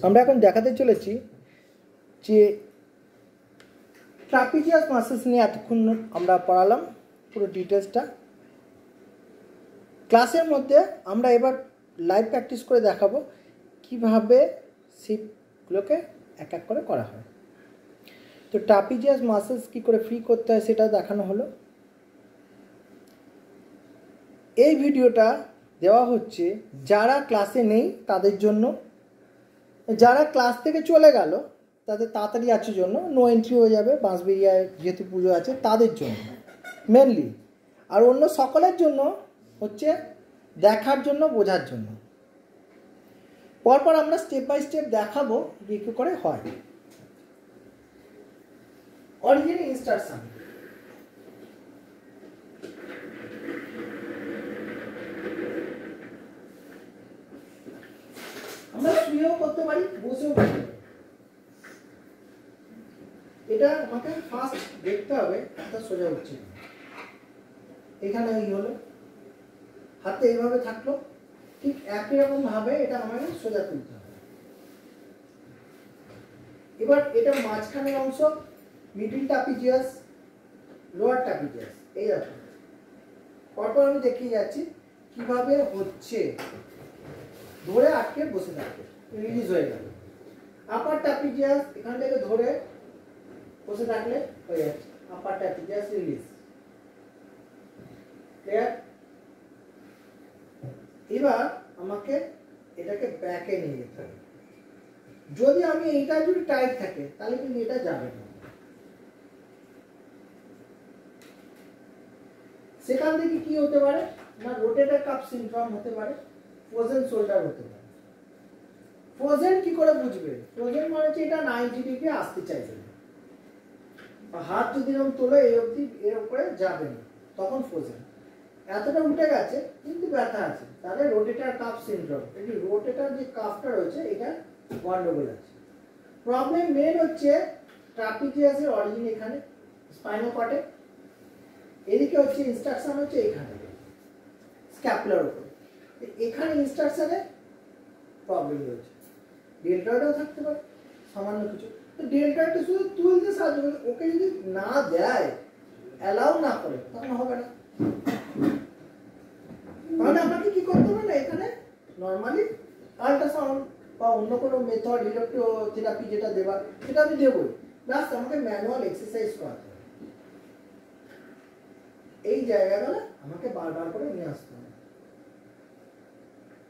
আমরা এখন দেখাতে চলেছি যে ট্রাপিজিয়াস মাসেলস নিয়ে এতক্ষণ আমরা পড়ালাম পুরো ডিটেলসটা। ক্লাসের মধ্যে আমরা এবার লাইভ প্র্যাকটিস করে দেখাবো কিভাবে শিপগুলোকে এক এক করে করা হয়। তো ট্রাপিজিয়াস মাসেলস কী করে ফ্রি করতে হয় সেটা দেখানো হলো। এই ভিডিওটা দেওয়া হচ্ছে যারা ক্লাসে নেই তাদের জন্য, যারা ক্লাস থেকে চলে গেল তাদের তাড়াতাড়ি আছে জন্য, নো এন্ট্রি হয়ে যাবে বাঁশবেড়িয়ায় যেহেতু পুজো আছে তাদের জন্য মেনলি, আর অন্য সকলের জন্য হচ্ছে দেখার জন্য, বোঝার জন্য। পরপর আমরা স্টেপ বাই স্টেপ দেখাবো যে কী করে হয়। অরিজিন ইনস্ট্রাকশন, আমরা শুয়েও করতে পারি, বসেও করতে পারি। এটা আমাকে ফার্স্ট দেখতে হবে হাতটা সোজা উঠছে, এখানে এই হলো, হাতে এইভাবে থাকলো, ঠিক একই রকম ভাবে এটা আমাকে সোজা তুলতে হবে। এবার এটা মাঝখানের অংশ মিডল ট্রাপিজিয়াস, লোয়ার ট্রাপিজিয়াস, এই রকম। পরপর আমি দেখিয়ে যাচ্ছি কিভাবে হচ্ছে। ধরে আটকে বসে থাকবে, রিলিজ হয়ে গেল। আপার ট্রাপিজিয়াস এখান থেকে ধরে বসে থাকলে হয়ে যাচ্ছে আপার ট্রাপিজিয়াস রিলিজ। ক্লিয়ার? এবার আমাকে এটাকে ব্যাকে নিয়ে যেতে হবে। যদি আমি এইটা যদি টাইট থাকে তাহলে কিন্তু এটা যাবে না। সেখান থেকে কি হতে পারে না, রোটেটর কাপ সিনড্রোম হতে পারে, ফ্রোজেন শোল্ডার হতে পারে। ফ্রোজেন কি করে বুঝবে? ফ্রোজেন মানে হচ্ছে এটা 90 ডিগ্রি আসতে চাইছে না, হাত যদি এরকম তোলে এই অবধি এর উপরে যাবে না, তখন ফ্রোজেন। এতটা উঠে গেছে কিন্তু ব্যথা আছে, তাহলে রোটেটর কাফ সিনড্রোম। এই রোটেটর যে কাফটা রয়েছে এটা গন্ডগোল আছে। প্রবলেম মেন হচ্ছে ট্রাপিজিয়াসের অরিজিন এখানে স্পাইনাল কর্ডে, এদিকে হচ্ছে ইনস্ট্রাকশন হচ্ছে এখানে স্ক্যাপুলার উপরে। এখানে ইনস্ট্রাকশনে প্রবলেম রয়েছে। ডেল্টাটাও থাকতে পারে সামান্য কিছু, তো ডেল্টাটা শুধু তুলতে সাহায্য করে, ওকে যদি না দেয়, অ্যালাউ না করে, তখন হবে না। তাহলে আমাকে কি করতে হবে না, এখানে নর্মালি আল্ট্রাসাউন্ড বা অন্য কোনো মেথড, ইলেকট্রোথেরাপি যেটা দেবার সেটা আমি দেবই, প্লাস আমাকে ম্যানুয়াল এক্সারসাইজ করাতে হবে। এই জায়গাগুলো আমাকে বারবার করে নিয়ে আসতে হবে।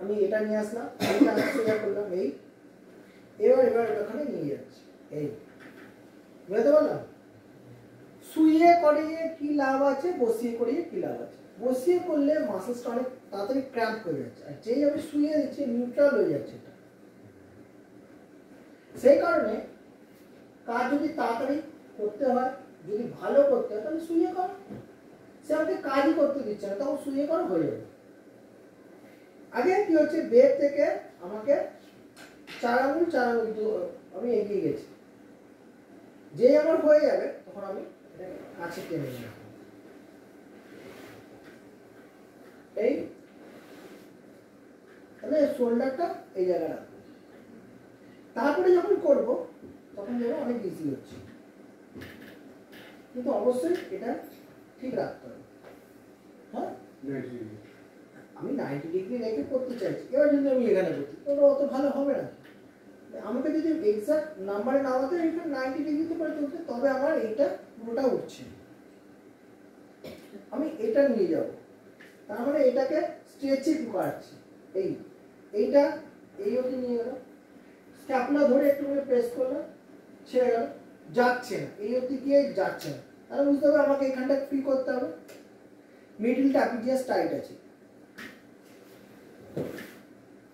আমি এটা নিয়ে আসলাম, এইটা সোজা করলাম, এই এবার ওখানে নিয়ে যাচ্ছি, এই বুঝতে পারলাম। শুয়ে করিয়ে কি লাভ আছে, বসিয়ে করিয়ে কি লাভ আছে? বসিয়ে করলে মাসেলসটা অনেক তাড়াতাড়ি ক্র্যাম্প হয়ে যাচ্ছে, আর যেই আমি শুয়ে দিচ্ছি নিউট্রাল হয়ে যাচ্ছে এটা। সেই কারণে কাজ যদি তাড়াতাড়ি করতে হয়, যদি ভালো করতে হয়, তাহলে শুয়ে করো। সে আমাকে কাজই করতে দিচ্ছে না, তখন শুয়ে করো, হয়ে যাবে। আগে কি হচ্ছে, বেড থেকে আমাকে 4 আঙুল আমি এগিয়ে গেছি, যেই আমার হয়ে যাবে তখন আমি এটাকে কাছে টেনে নিয়ে আসবো, এই তাহলে শোল্ডারটা এই জায়গায় রাখবো। তারপরে যখন করব তখন যেন অনেক ইজি হচ্ছে, কিন্তু অবশ্যই এটা ঠিক রাখতে হবে। হ্যাঁ, আমি 90 ডিগ্রি রেখে করতে চাইছি, এবার যদি আমি এখানে করছি তাহলে অত ভালো হবে না। আমাকে যদি এক্সাক্ট নাম্বারে নামাতে এখানে 90 ডিগ্রিতে করে তুলতে, তবে আমার এইটা পুরোটা উঠছে। আমি এটা নিয়ে যাব, তার মানে এটাকে স্ট্রেচিং করাচ্ছি। এইটা এই অবধি নিয়ে গেল, স্ক্যাপুলা ধরে একটু করে প্রেস করলাম, ছেড়ে গেল, যাচ্ছে না, এই অবধি গিয়ে যাচ্ছে না, তাহলে বুঝতে হবে আমাকে এখানটা ফ্রি করতে হবে। মিডল ট্রাপিজিয়াস টাইট আছে,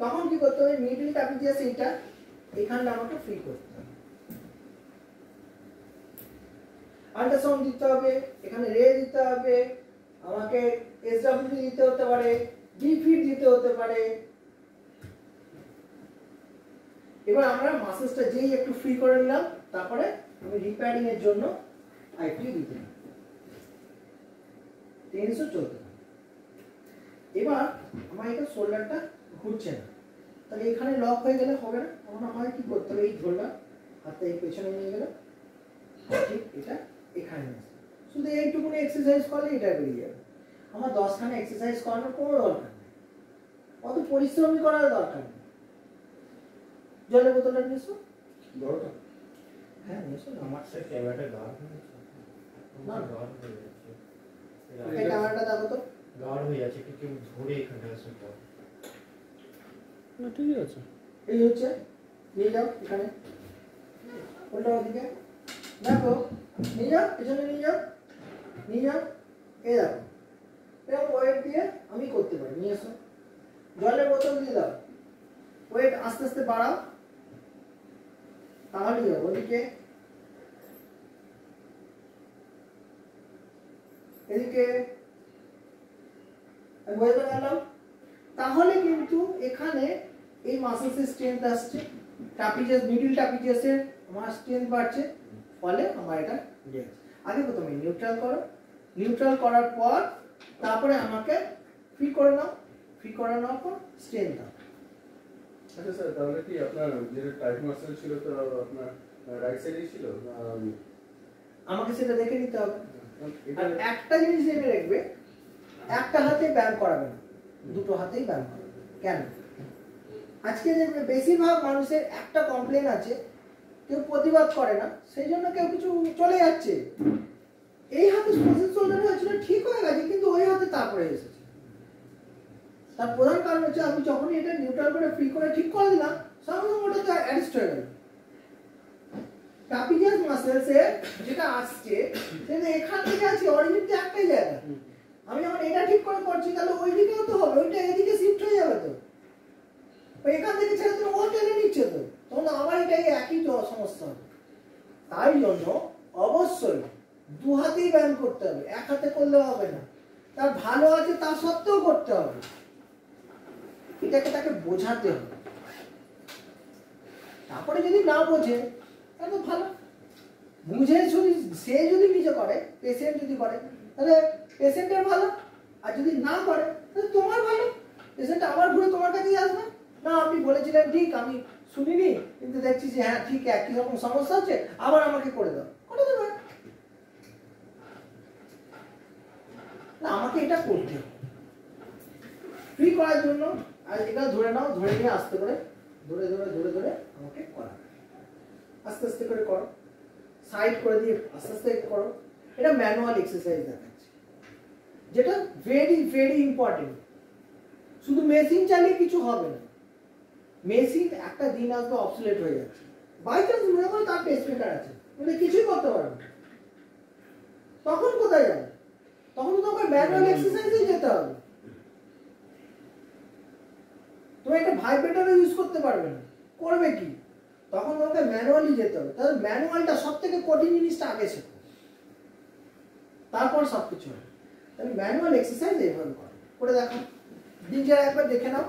তখন কি করতে হবে, মিডল ট্রাপিজিয়াস এইটা এখানটা আমাকে ফ্রি করতে হবে। আল্ট্রাসাউন্ড দিতে হবে, এখানে রে দিতে হবে, আমাকে এসডব্লিউ দিতে হতে পারে, ডিফিট দিতে হতে পারে। এবার আমরা মাসেলসটা যেই একটু ফ্রি করে নিলাম, তারপরে আমি রিপেয়ারিং এর জন্য আইপি দিতে হবে, টেন্সও চলতে হবে। এবার আমার এটা শোল্ডারটা ঘুরছে না, তাহলে এখানে লক হয়ে গেলে হবে না, তখন হয় কি করতে হবে, এই ধরলাম হাতটা এই পেছনে নিয়ে গেলাম, ঠিক এটা এখানে নিয়ে আসলাম। শুধু এইটুকুনি এক্সারসাইজ করলে এটা বেরিয়ে যাবে। আমার 10খানা এক্সারসাইজ করানোর কোনো দরকার নেই, অত পরিশ্রমী করার দরকার নেই। জলের বোতলটা নিয়ে এসো। বড়টা? হ্যাঁ নিয়ে এসো। আমার সে ক্যামেরাটা গাঢ় হয়ে যাচ্ছে। না গাঢ় হয়ে যাচ্ছে। এই ক্যামেরাটা দেখো তো। গাঢ় হয়ে যাচ্ছে, একটু কেউ ধরে এখানটা এসে দাও। না ঠিকই আছে। এই হচ্ছে, নিয়ে যাও এখানে, ওটা ওদিকে দেখো, নিয়ে যাও পেছনে নিয়ে যাও, নিয়ে যাও। এই দেখো এরকম ওয়েট দিয়ে আমি করতে পারি। নিয়ে এসো, জলের বোতল দিয়ে দাও, ওয়েট আস্তে আস্তে বাড়াও, তাহলে যাও ওদিকে, এদিকে বয়ে গেলাম। তাহলে কিন্তু এখানে এই মাসেলসের স্ট্রেংথ আসছে, ট্রাপিজিয়াস মিডল ট্রাপিজিয়াসের আমার স্ট্রেংথ বাড়ছে, ফলে আমার এটা ইয়ে আছে। আগে প্রথমে নিউট্রাল করো, নিউট্রাল করার পর তারপরে আমাকে ফ্রি করে নাও, ফ্রি করে নেওয়ার পর স্ট্রেংথ দাও। আচ্ছা স্যার, তাহলে কি আপনার যেটা টাইট মাসেল ছিল তো আপনার রাইট সাইডেই ছিল? আমাকে সেটা দেখে নিতে হবে। এটা আর একটা জিনিস দেখে রাখবে, একটা হাতে ব্যায়াম করাবে না, দুটো হাতেই ব্যায়াম করাবে। কেন? আজকে দেখবে বেশিরভাগ মানুষের একটা কমপ্লেন আছে, কেউ প্রতিবাদ করে না, সেই জন্য কেউ কিছু চলে যাচ্ছে। এই হাতে স্পোর্টস শোল্ডার হয়েছিল, ঠিক হয়ে গেছে, কিন্তু ওই হাতে তারপরে এসেছে। তার প্রধান কারণ হচ্ছে আমি যখনই এটা নিউট্রাল করে ফ্রি করে ঠিক করে দিলাম, সঙ্গে সঙ্গে ওটা তো অ্যাডজাস্ট হয়ে গেল। ট্রাপিজিয়াস মাসেলসে যেটা আসছে সেটা এখান থেকে আছে, অরিজিন তো একটাই জায়গা। আমি যখন এটা ঠিক করে করছি তাহলে ওই দিকেও তো হবে, ওইটা এদিকে শিফট হয়ে যাবে তো, এখান থেকে ছেড়ে দিলে ও টেনে নিচ্ছে তো, তখন আমার এটাই একই তো সমস্যা হবে। তাই জন্য অবশ্যই দু হাতেই ব্যায়াম করতে হবে, এক হাতে করলে হবে না। তার ভালো আছে তা সত্ত্বেও করতে হবে, এটাকে তাকে বোঝাতে হবে। তারপরে যদি না বোঝে তাহলে ভালো, বুঝে শুধু সে যদি নিজে করে, পেশেন্ট যদি করে তাহলে পেশেন্টের ভালো, আর যদি না করে তাহলে তোমার ভালো, পেশেন্ট আবার ঘুরে তোমার কাছেই আসবে। না আপনি বলেছিলেন ঠিক, আমি শুনিনি, কিন্তু দেখছি যে হ্যাঁ ঠিক একই রকম সমস্যা হচ্ছে, আবার আমাকে করে দাও, করে দেবে না। আমাকে এটা করতে হবে ফ্রি করার জন্য। আর এটা ধরে নাও, ধরে নিয়ে আস্তে করে ধরে ধরে ধরে ধরে আমাকে করা, আস্তে আস্তে করে করো, সাইড করে দিয়ে আস্তে আস্তে করো। এটা ম্যানুয়াল এক্সারসাইজ দেখাচ্ছে, যেটা ভেরি ভেরি ইম্পর্টেন্ট। শুধু মেশিন চালিয়ে কিছু হবে না, মেশিন একটা দিন আসবে অবসোলেট হয়ে যাচ্ছে। বাই চান্স মনে করো তার পেসমেকার আছে, মানে কিছুই করতে পারবে না, তখন কোথায় যাবে? তখন তো তোমাকে ম্যানুয়াল এক্সারসাইজেই যেতে হবে। তুমি একটা ভাইব্রেটরও ইউজ করতে পারবে না, করবে কি? তখন তোমাকে ম্যানুয়ালি যেতে হবে। তাহলে ম্যানুয়ালটা সব থেকে কঠিন জিনিসটা আগে শেখো, তারপর সব কিছু হবে। তাহলে ম্যানুয়াল এক্সারসাইজ এইভাবে করো, করে দেখো, দিনটা একবার দেখে নাও।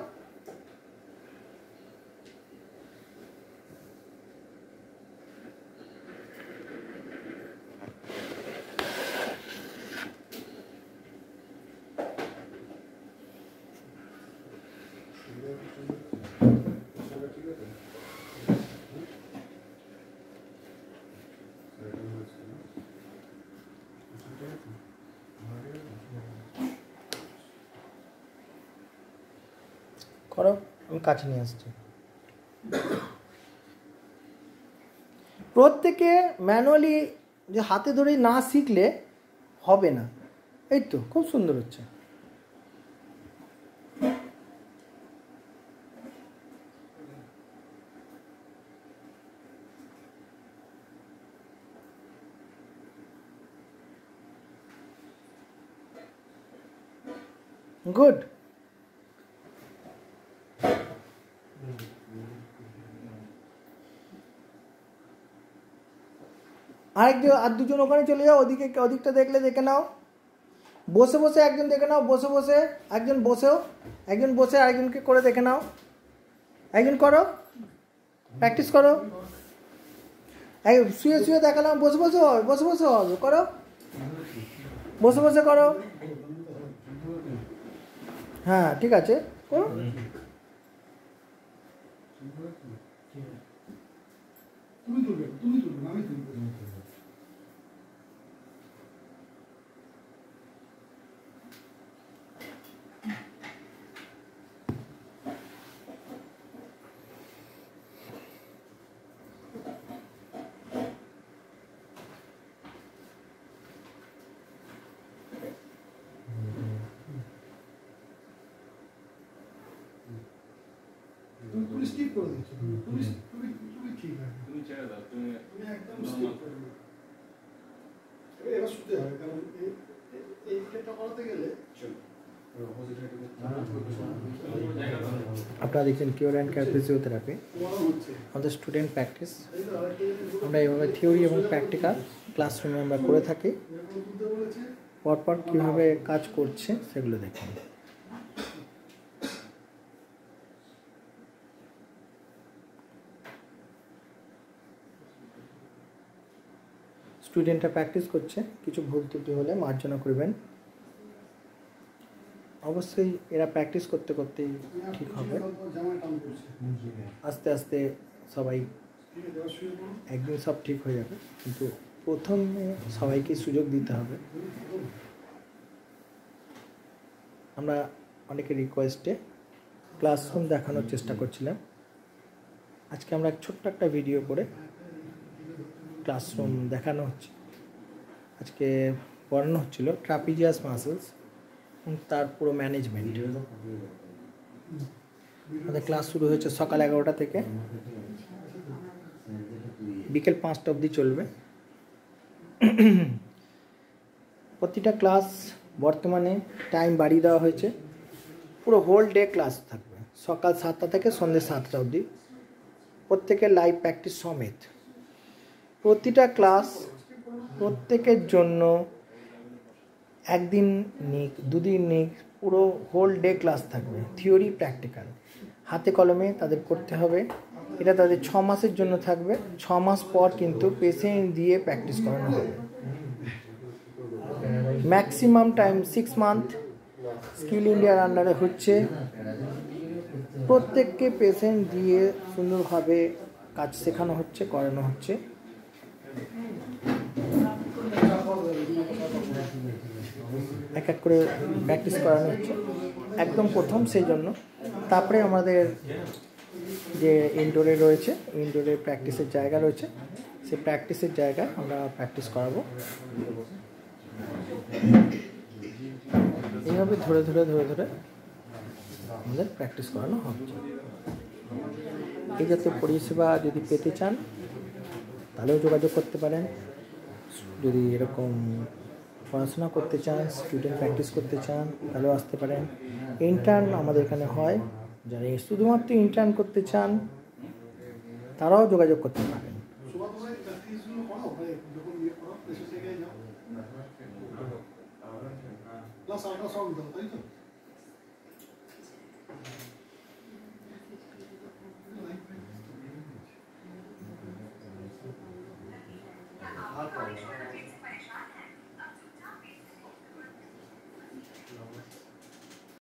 ঠিক আছে। করো, আমি কাছে নিয়ে আসছি। প্রত্যেকে ম্যানুয়ালি যে হাতে ধরে না শিখলে হবে না। এই তো খুব সুন্দর হচ্ছে। গুড। আর দুজন ওখানে চলে যাও, ওদিকটা দেখলে দেখে নাও। বসে বসে একজন দেখে নাও, বসে বসে একজন বসেও, একজন বসে আরেকজনকে করে দেখে নাও। একজন করো, প্র্যাকটিস করো। শুয়ে শুয়ে দেখালাম, বসে বসে হবে, বসে বসে হবে, করো, বসে বসে করো। হ্যাঁ ঠিক আছে, করো। তুমি তুলবে না, আমি তুলবো। তুমি স্কিপ করে দিচ্ছ, তুমি ঠিক আছে, তুমি ছেড়ে দাও, তুমি একদম স্কিপ করে দিও। এবার শুতে হবে, কারণ এই ক্ষেত্রটা করাতে গেলে আপনারা দেখছেন কিওর অ্যান্ড কেয়ার ফিজিওথেরাপি, আমাদের স্টুডেন্ট প্র্যাকটিস। আমরা এইভাবে থিওরি এবং প্র্যাকটিক্যাল ক্লাসরুমে আমরা করে থাকি। পরপর কীভাবে কাজ করছে সেগুলো দেখুন। স্টুডেন্টরা প্র্যাকটিস করছে, কিছু ভুল ত্রুটি হলে মার্জনা করবেন। অবশ্যই এরা প্র্যাকটিস করতে করতেই ঠিক হবে। আস্তে আস্তে সবাই একদিন সব ঠিক হয়ে যাবে, কিন্তু প্রথমে সবাইকে সুযোগ দিতে হবে। আমরা অনেকের রিকোয়েস্টে ক্লাসরুম দেখানোর চেষ্টা করছিলাম। আজকে আমরা ছোট্ট একটা ভিডিও করে ক্লাসরুম দেখানো হচ্ছে। আজকে পড়ানো হচ্ছিল ট্রাপিজিয়াস মাসেলস এবং তার পুরো ম্যানেজমেন্ট। আমাদের ক্লাস শুরু হয়েছে সকাল 11টা থেকে, বিকেল 5টা অবধি চলবে। প্রতিটা ক্লাস বর্তমানে টাইম বাড়িয়ে দেওয়া হয়েছে, পুরো হোল ডে ক্লাস থাকবে, সকাল 7টা থেকে সন্ধ্যে 7টা অবধি, প্রত্যেকের লাইভ প্র্যাকটিস সমেত। প্রতিটা ক্লাস প্রত্যেকের জন্য একদিন নিক, দুদিন নিক, পুরো হোল ডে ক্লাস থাকবে, থিওরি প্র্যাকটিক্যাল হাতে কলমে তাদের করতে হবে। এটা তাদের 6 মাসের জন্য থাকবে। 6 মাস পর কিন্তু পেশেন্ট দিয়ে প্র্যাকটিস করানো হবে। ম্যাক্সিমাম টাইম 6 মান্থ স্কিল ইন্ডিয়ার আন্ডারে হচ্ছে। প্রত্যেককে পেশেন্ট দিয়ে সুন্দরভাবে কাজ শেখানো হচ্ছে, করানো হচ্ছে। এক এক করে প্র্যাকটিস করানো হচ্ছে একদম প্রথম, সেই জন্য। তারপরে আমাদের যে ইনডোরে রয়েছে, ইনডোরে প্র্যাকটিসের জায়গা রয়েছে, সেই প্র্যাকটিসের জায়গায় আমরা প্র্যাকটিস করাবো। এইভাবে ধরে ধরে ধরে ধরে আমাদের প্র্যাকটিস করানো হচ্ছে। এই জাতীয় পরিষেবা যদি পেতে চান তাহলেও যোগাযোগ করতে পারেন। যদি এরকম পড়াশোনা করতে চান, স্টুডেন্ট প্র্যাকটিস করতে চান, তাহলেও আসতে পারেন। ইন্টার্ন আমাদের এখানে হয়, যারা শুধুমাত্র ইন্টার্ন করতে চান তারাও যোগাযোগ করতে পারেন। প্লাস আল্ট্রাসাউন্ড দাও, তাই তো?